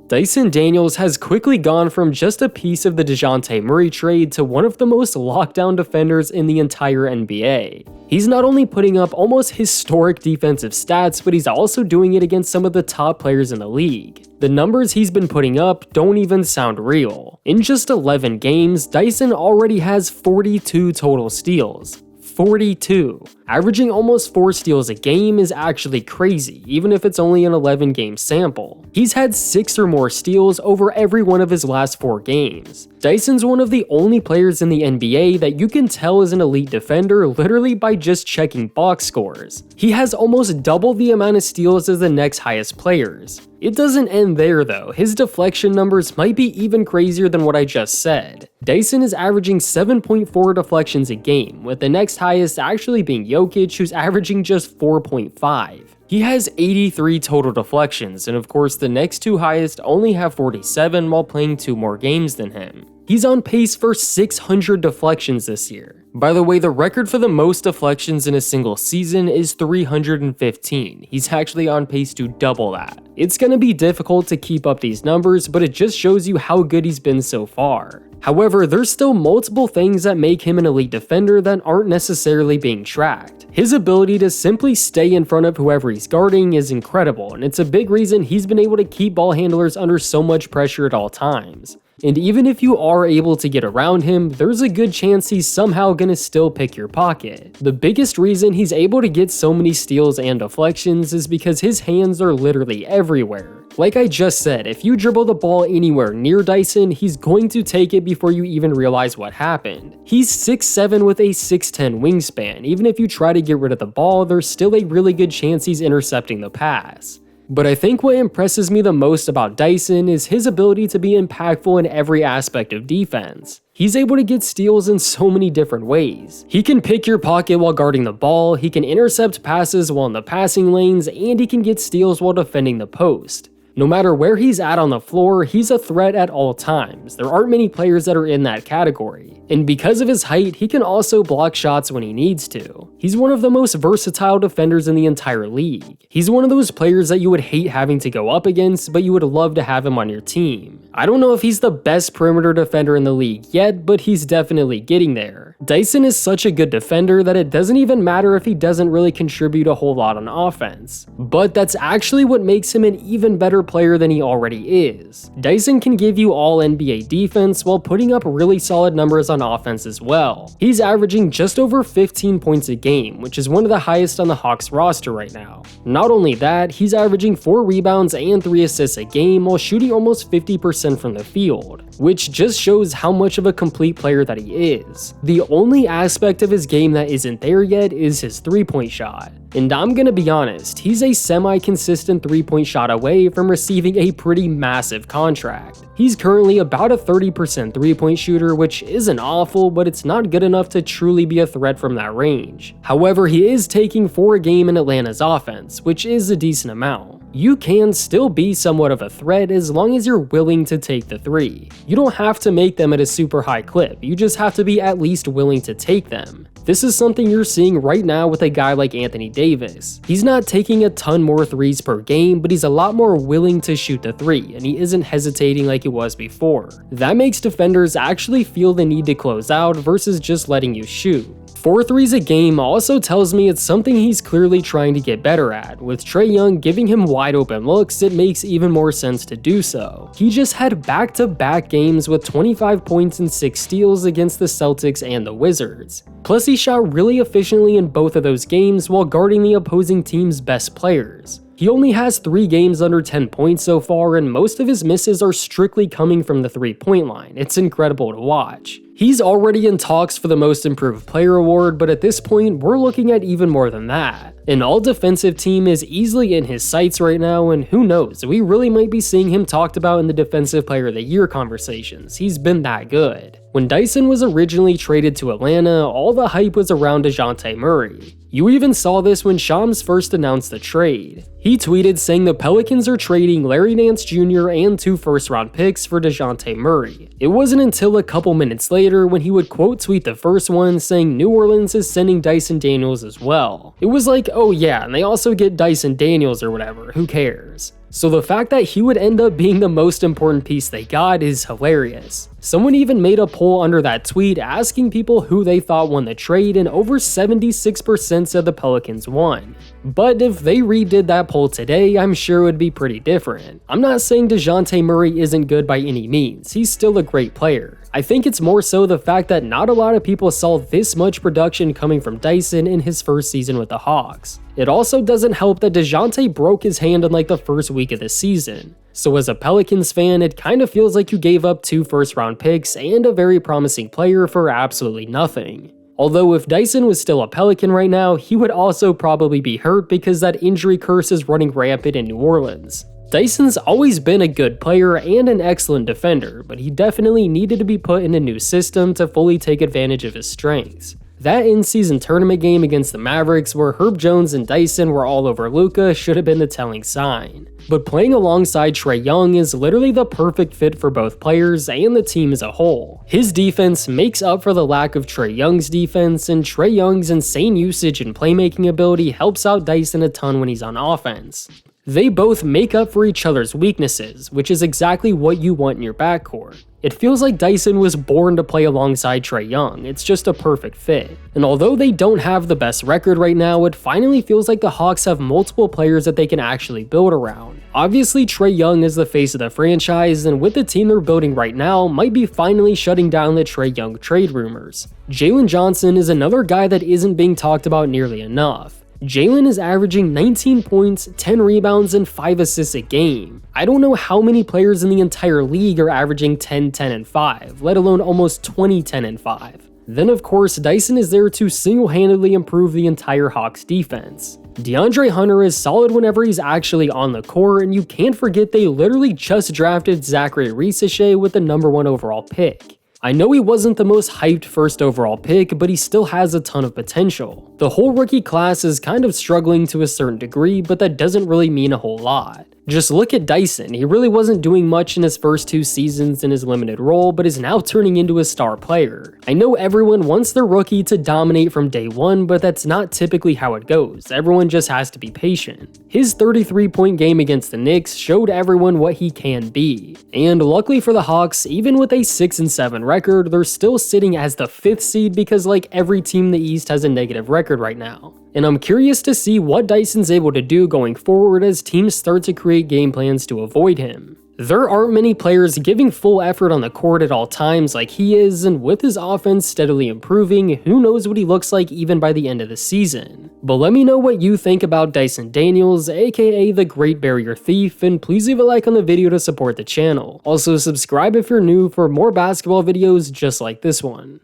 Dyson Daniels has quickly gone from just a piece of the Dejounte Murray trade to one of the most lockdown defenders in the entire NBA. He's not only putting up almost historic defensive stats, but he's also doing it against some of the top players in the league. The numbers he's been putting up don't even sound real. In just 11 games, Dyson already has 42 total steals. 42. Averaging almost 4 steals a game is actually crazy, even if it's only an 11-game sample. He's had 6 or more steals over every one of his last 4 games. Dyson's one of the only players in the NBA that you can tell is an elite defender literally by just checking box scores. He has almost double the amount of steals as the next highest players. It doesn't end there though, his deflection numbers might be even crazier than what I just said. Dyson is averaging 7.4 deflections a game, with the next highest actually being Jokic, who's averaging just 4.5. He has 83 total deflections, and of course the next 2 highest only have 47 while playing 2 more games than him. He's on pace for 600 deflections this year. By the way, the record for the most deflections in a single season is 315. He's actually on pace to double that. It's gonna be difficult to keep up these numbers, but it just shows you how good he's been so far. However, there's still multiple things that make him an elite defender that aren't necessarily being tracked. His ability to simply stay in front of whoever he's guarding is incredible, and it's a big reason he's been able to keep ball handlers under so much pressure at all times. And even if you are able to get around him, there's a good chance he's somehow gonna still pick your pocket. The biggest reason he's able to get so many steals and deflections is because his hands are literally everywhere. Like I just said, if you dribble the ball anywhere near Dyson, he's going to take it before you even realize what happened. He's 6'7" with a 6'10" wingspan. Even if you try to get rid of the ball, there's still a really good chance he's intercepting the pass. But I think what impresses me the most about Dyson is his ability to be impactful in every aspect of defense. He's able to get steals in so many different ways. He can pick your pocket while guarding the ball, he can intercept passes while in the passing lanes, and he can get steals while defending the post. No matter where he's at on the floor, he's a threat at all times. There aren't many players that are in that category. And because of his height, he can also block shots when he needs to. He's one of the most versatile defenders in the entire league. He's one of those players that you would hate having to go up against, but you would love to have him on your team. I don't know if he's the best perimeter defender in the league yet, but he's definitely getting there. Dyson is such a good defender that it doesn't even matter if he doesn't really contribute a whole lot on offense. But that's actually what makes him an even better player than he already is. Dyson can give you all NBA defense while putting up really solid numbers on offense as well. He's averaging just over 15 points a game, which is one of the highest on the Hawks roster right now. Not only that, he's averaging 4 rebounds and 3 assists a game while shooting almost 50% from the field, which just shows how much of a complete player that he is. The only aspect of his game that isn't there yet is his 3-point shot. And I'm gonna be honest, he's a semi-consistent 3-point shot away from receiving a pretty massive contract. He's currently about a 30% 3-point shooter, which isn't awful, but it's not good enough to truly be a threat from that range. However, he is taking 4 a game in Atlanta's offense, which is a decent amount. You can still be somewhat of a threat as long as you're willing to take the 3. You don't have to make them at a super high clip, you just have to be at least willing to take them. This is something you're seeing right now with a guy like Anthony Davis. He's not taking a ton more 3s per game, but he's a lot more willing to shoot the 3, and he isn't hesitating like he was before. That makes defenders actually feel the need to close out versus just letting you shoot. 4 threes a game also tells me it's something he's clearly trying to get better at. With Trae Young giving him wide open looks, it makes even more sense to do so. He just had back-to-back games with 25 points and 6 steals against the Celtics and the Wizards. Plus, he shot really efficiently in both of those games while guarding the opposing team's best players. He only has 3 games under 10 points so far, and most of his misses are strictly coming from the 3-point line. It's incredible to watch. He's already in talks for the Most Improved Player award, but at this point, we're looking at even more than that. An all-defensive team is easily in his sights right now, and who knows, we really might be seeing him talked about in the Defensive Player of the Year conversations. He's been that good. When Dyson was originally traded to Atlanta, all the hype was around Dejounte Murray. You even saw this when Shams first announced the trade. He tweeted saying the Pelicans are trading Larry Nance Jr. and 2 first-round picks for Dejounte Murray. It wasn't until a couple minutes later when he would quote tweet the first one saying New Orleans is sending Dyson Daniels as well. It was like, oh yeah, and they also get Dyson Daniels or whatever, who cares? So the fact that he would end up being the most important piece they got is hilarious. Someone even made a poll under that tweet asking people who they thought won the trade, and over 76% said the Pelicans won. But if they redid that poll today, I'm sure it would be pretty different. I'm not saying Dejounte Murray isn't good by any means, he's still a great player. I think it's more so the fact that not a lot of people saw this much production coming from Dyson in his first season with the Hawks. It also doesn't help that Dejounte broke his hand in like the first week of the season. So as a Pelicans fan, it kind of feels like you gave up 2 first-round picks and a very promising player for absolutely nothing. Although if Dyson was still a Pelican right now, he would also probably be hurt because that injury curse is running rampant in New Orleans. Dyson's always been a good player and an excellent defender, but he definitely needed to be put in a new system to fully take advantage of his strengths. That in-season tournament game against the Mavericks where Herb Jones and Dyson were all over Luka should have been the telling sign. But playing alongside Trae Young is literally the perfect fit for both players and the team as a whole. His defense makes up for the lack of Trae Young's defense, and Trae Young's insane usage and playmaking ability helps out Dyson a ton when he's on offense. They both make up for each other's weaknesses, which is exactly what you want in your backcourt. It feels like Dyson was born to play alongside Trae Young, it's just a perfect fit. And although they don't have the best record right now, it finally feels like the Hawks have multiple players that they can actually build around. Obviously, Trae Young is the face of the franchise, and with the team they're building right now, might be finally shutting down the Trae Young trade rumors. Jalen Johnson is another guy that isn't being talked about nearly enough. Jalen is averaging 19 points, 10 rebounds, and 5 assists a game. I don't know how many players in the entire league are averaging 10, 10, and 5, let alone almost 20, 10, and 5. Then of course, Dyson is there to single-handedly improve the entire Hawks defense. DeAndre Hunter is solid whenever he's actually on the court, and you can't forget they literally just drafted Zachary Risache with the #1 overall pick. I know he wasn't the most hyped first overall pick, but he still has a ton of potential. The whole rookie class is kind of struggling to a certain degree, but that doesn't really mean a whole lot. Just look at Dyson, he really wasn't doing much in his first 2 seasons in his limited role, but is now turning into a star player. I know everyone wants their rookie to dominate from day one, but that's not typically how it goes, everyone just has to be patient. His 33-point game against the Knicks showed everyone what he can be. And luckily for the Hawks, even with a 6-7 record, they're still sitting as the 5th seed because like every team in the East has a negative record right now. And I'm curious to see what Dyson's able to do going forward as teams start to create game plans to avoid him. There aren't many players giving full effort on the court at all times like he is, and with his offense steadily improving, who knows what he looks like even by the end of the season. But let me know what you think about Dyson Daniels, aka the Great Barrier Thief, and please leave a like on the video to support the channel. Also subscribe if you're new for more basketball videos just like this one.